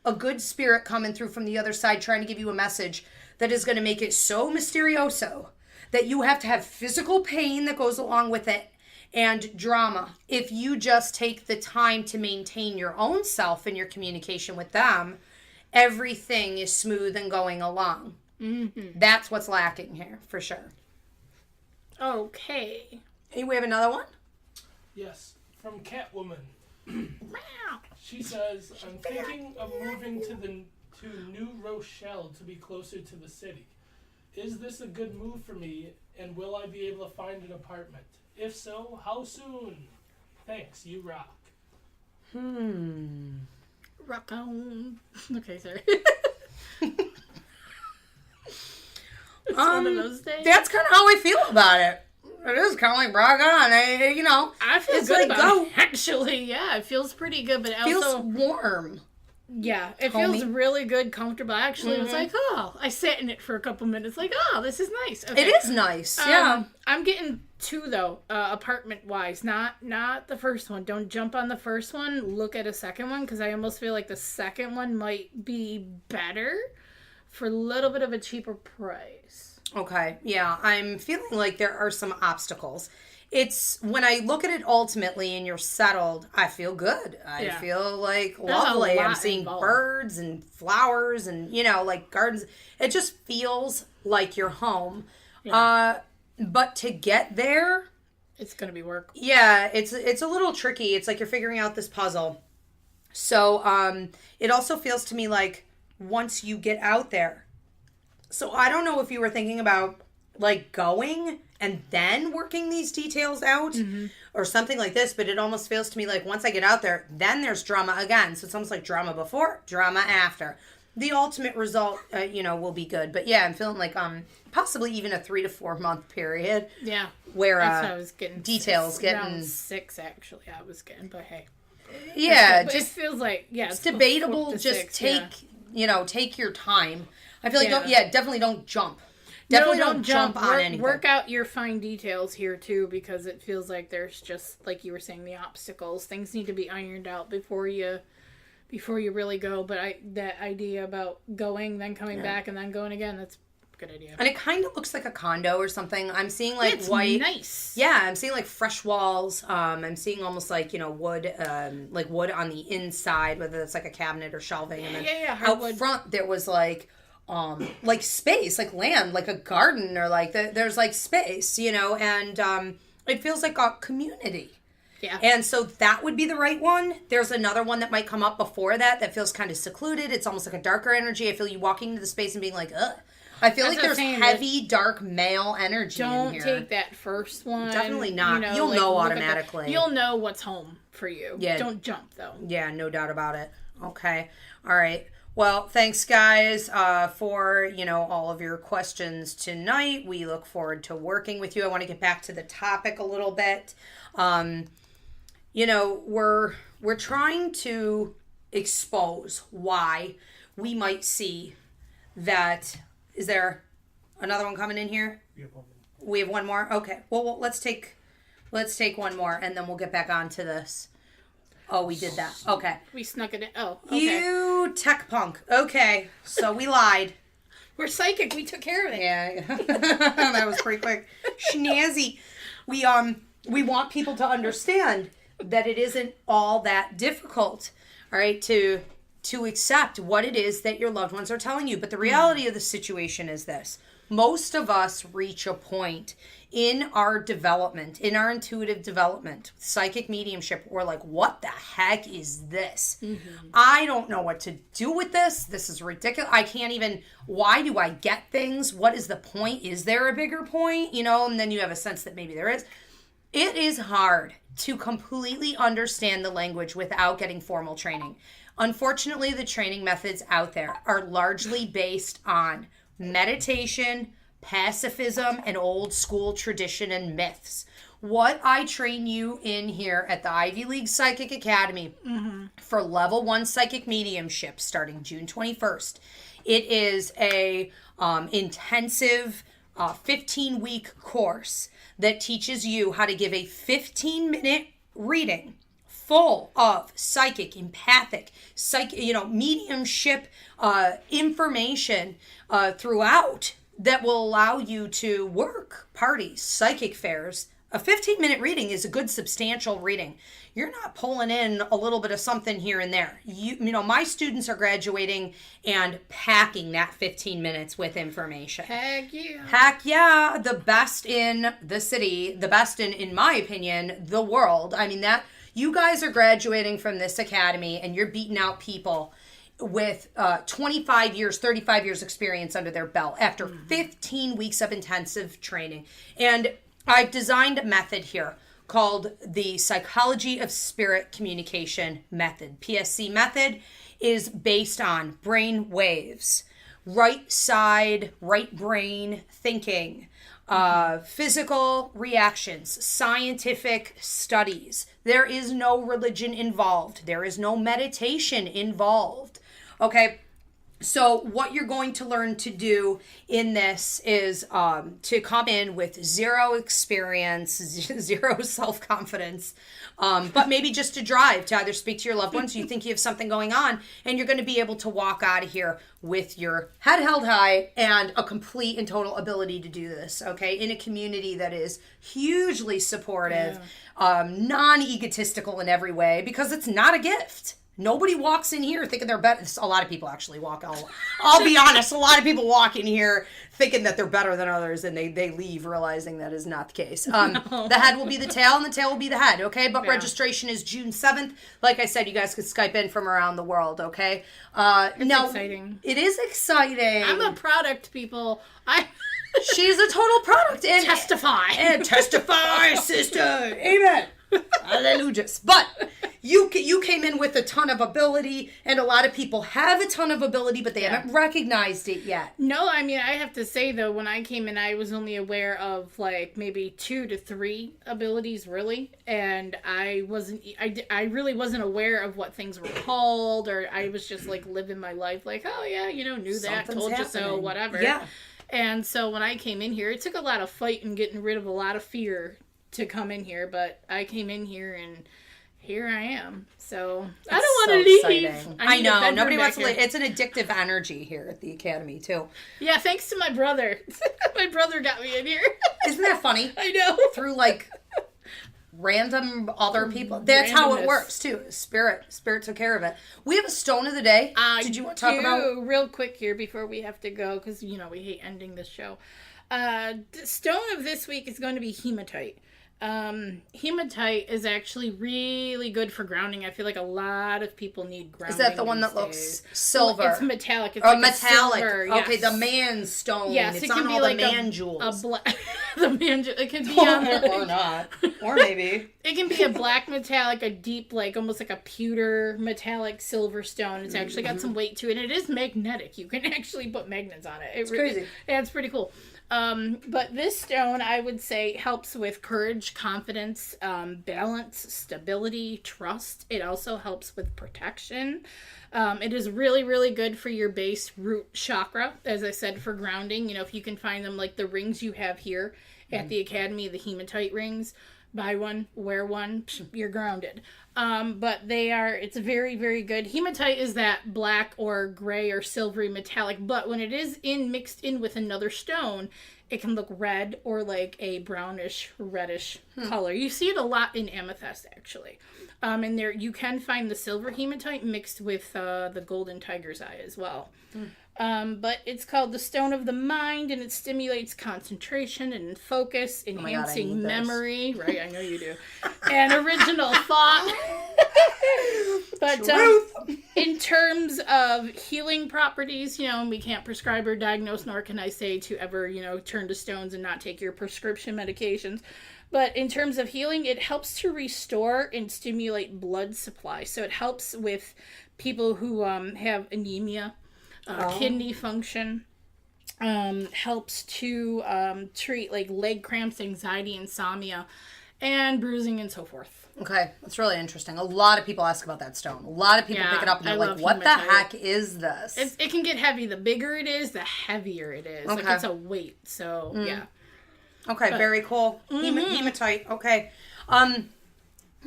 a good spirit coming through from the other side trying to give you a message that is going to make it so mysterioso that you have to have physical pain that goes along with it and drama. If you just take the time to maintain your own self and your communication with them, everything is smooth and going along. Mm-hmm. That's what's lacking here, for sure. Okay. Hey, we have another one? Yes, from Catwoman. She says, I'm thinking of moving to New Rochelle to be closer to the city. Is this a good move for me, and will I be able to find an apartment? If so, how soon? Thanks, you rock. Rock on. Okay, sorry. It's one of those days. That's kind of how I feel about it. It is kind of like rock on. I feel it's good like, about it, actually. Yeah, it feels pretty good, but it feels also warm. Yeah, it feels really good, comfortable. Actually, it was like, oh, I sat in it for a couple minutes. Like, oh, this is nice. Okay. It is nice. Yeah. I'm getting two though, apartment wise. Not the first one. Don't jump on the first one. Look at a second one because I almost feel like the second one might be better for a little bit of a cheaper price. Okay. Yeah, I'm feeling like there are some obstacles. It's when I look at it ultimately and you're settled, I feel good. I feel like lovely. I'm seeing involved. Birds and flowers and, like gardens. It just feels like you're home. Yeah. But to get there, it's going to be work. Yeah, it's a little tricky. It's like you're figuring out this puzzle. So it also feels to me like once you get out there. So I don't know if you were thinking about like going and then working these details out or something like this, but it almost feels to me like once I get out there, then there's drama again. So it's almost like drama before, drama after. The ultimate result, will be good. But yeah, I'm feeling like possibly even a 3 to 4 month period. Yeah. Where that's what I was getting. Details getting around 6 actually. I was getting, but hey. Yeah, just it feels like it's debatable. Just 6, take your time. I feel like definitely don't jump. Definitely don't jump on anything. Work out your fine details here too, because it feels like there's just like you were saying, the obstacles. Things need to be ironed out before you really go. But that idea about going, then coming back, and then going again, that's a good idea. And it kind of looks like a condo or something. I'm seeing like it's white. Nice. Yeah, I'm seeing like fresh walls. I'm seeing almost like wood, like wood on the inside, whether it's like a cabinet or shelving. And then out front there was like space, like land, like a garden, or like there's like space, and it feels like a community. Yeah. And so that would be the right one. There's another one that might come up before that feels kind of secluded. It's almost like a darker energy. I feel you walking into the space and being like, ugh. I feel like there's heavy, dark male energy in here. Don't take that first one. Definitely not. You'll know automatically. You'll know what's home for you. Yeah. Don't jump, though. Yeah, no doubt about it. Okay. All right. Well, thanks, guys, for, all of your questions tonight. We look forward to working with you. I want to get back to the topic a little bit. We're trying to expose why we might see that. Is there another one coming in here? We have one more? Okay. Well, let's take one more, and then we'll get back onto this. Oh, we did that. Okay. We snuck it in. Oh, okay. You tech punk. Okay. So we lied. We're psychic. We took care of it. Yeah. That was pretty quick. Schnazzy. We want people to understand that it isn't all that difficult, all right, to accept what it is that your loved ones are telling you. But the reality of the situation is this. most of us reach a point in our development, in our intuitive development, psychic mediumship, we're like, what the heck is this? I don't know what to do with this. This is ridiculous. I can't even, why do I get things? What is the point? Is there a bigger point? You know, and then you have a sense that maybe there is. It is hard to completely understand the language without getting formal training. Unfortunately, the training methods out there are largely based on meditation, pacifism, and old school tradition and myths. What I train you in here at the Ivy League Psychic Academy for level 1 psychic mediumship starting June 21st, it is a intensive 15-week course that teaches you how to give a 15-minute reading full of psychic, empathic, mediumship information throughout that will allow you to work parties, psychic fairs. A 15-minute reading is a good substantial reading. You're not pulling in a little bit of something here and there. You know, my students are graduating and packing that 15 minutes with information. Heck yeah. Heck yeah. The best in the city, the best in my opinion, the world. I mean, that you guys are graduating from this academy and you're beating out people with 25 years, 35 years experience under their belt after 15 weeks of intensive training. And I've designed a method here called the Psychology of Spirit Communication Method. PSC method is based on brain waves, right side, right brain thinking, physical reactions, scientific studies. There is no religion involved. There is no meditation involved. Okay, so what you're going to learn to do in this is to come in with zero experience, zero self-confidence, but maybe just to drive, to either speak to your loved ones, you think you have something going on, and you're going to be able to walk out of here with your head held high and a complete and total ability to do this, okay, in a community that is hugely supportive, non-egotistical in every way, because it's not a gift. Nobody walks in here thinking they're better. A lot of people actually walk. I'll be honest. A lot of people walk in here thinking that they're better than others, and they leave realizing that is not the case. The head will be the tail, and the tail will be the head. Okay, but registration is June 7th. Like I said, you guys could Skype in from around the world. Okay. It's exciting. It is exciting. I'm a product, people. She's a total product. And testify. And testify, sister. Amen. Hallelujah. But you came in with a ton of ability, and a lot of people have a ton of ability, but they haven't recognized it yet. No, I mean, I have to say, though, when I came in, I was only aware of, like, maybe 2 to 3 abilities, really. And I really wasn't aware of what things were called, or I was just, like, living my life like, oh, yeah, knew that, told you so, whatever. Yeah. And so when I came in here, it took a lot of fight and getting rid of a lot of fear to come in here, but I came in here and here I am. So I don't want to leave. Exciting. I know. Nobody wants to leave. It's an addictive energy here at the Academy, too. Yeah, thanks to my brother. My brother got me in here. Isn't that funny? I know. Through, like, random other people. That's how it works, too. Spirit took care of it. We have a stone of the day. Did you want to talk about? Real quick here before we have to go, because, we hate ending this show. The stone of this week is going to be hematite. Hematite is actually really good for grounding. I feel like a lot of people need grounding. Is that the one that looks silver? Well, it's metallic. It's like metallic. Silver, okay, yes. the man stone. Yes, it's it can on be all like the man jewels. The man jewel. It can be on or not, or maybe. It can be a black metallic, a deep, like almost like a pewter metallic silver stone. It's actually got some weight to it. And it is magnetic. You can actually put magnets on it. It's crazy. Yeah, it's pretty cool. But this stone, I would say, helps with courage, confidence, balance, stability, trust. It also helps with protection. It is really, really good for your base root chakra, as I said, for grounding. If you can find them, like the rings you have here at the Academy, the hematite rings, buy one, wear one, you're grounded. But it's very, very good. Hematite is that black or gray or silvery metallic, but when it is mixed in with another stone, it can look red or like a brownish, reddish color. You see it a lot in amethyst, actually. And there you can find the silver hematite mixed with the golden tiger's eye as well. But it's called the Stone of the Mind, and it stimulates concentration and focus, enhancing memory. Right, I know you do. And original thought. But in terms of healing properties, we can't prescribe or diagnose, nor can I say to ever, turn to stones and not take your prescription medications. But in terms of healing, it helps to restore and stimulate blood supply. So it helps with people who have anemia. Kidney function, helps to treat like leg cramps, anxiety, insomnia, and bruising and so forth. Okay, that's really interesting. A lot of people ask about that stone. A lot of people pick it up and they're like, what the heck is this? It can get heavy. The bigger it is, the heavier it is. Okay. Like it's a weight. So, yeah. Okay, very cool. Hematite. Okay.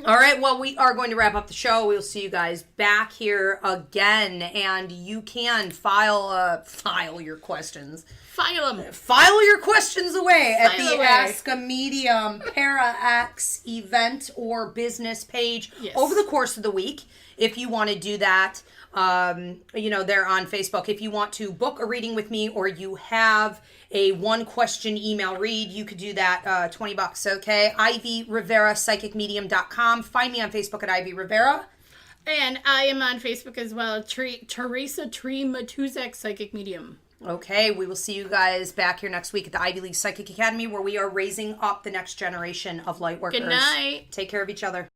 All right, well, we are going to wrap up the show. We'll see you guys back here again, and you can file your questions. File them. File your questions away at the Ask a Medium Para-X event or business page over the course of the week. If you want to do that, they're on Facebook. If you want to book a reading with me or you have a one-question email read, you could do that, $20, okay? Ivy Rivera, psychicmedium.com. Find me on Facebook at Ivy Rivera. And I am on Facebook as well, Theresa Matuszak, Psychic Medium. Okay, we will see you guys back here next week at the Ivy League Psychic Academy, where we are raising up the next generation of light workers. Good night. Take care of each other.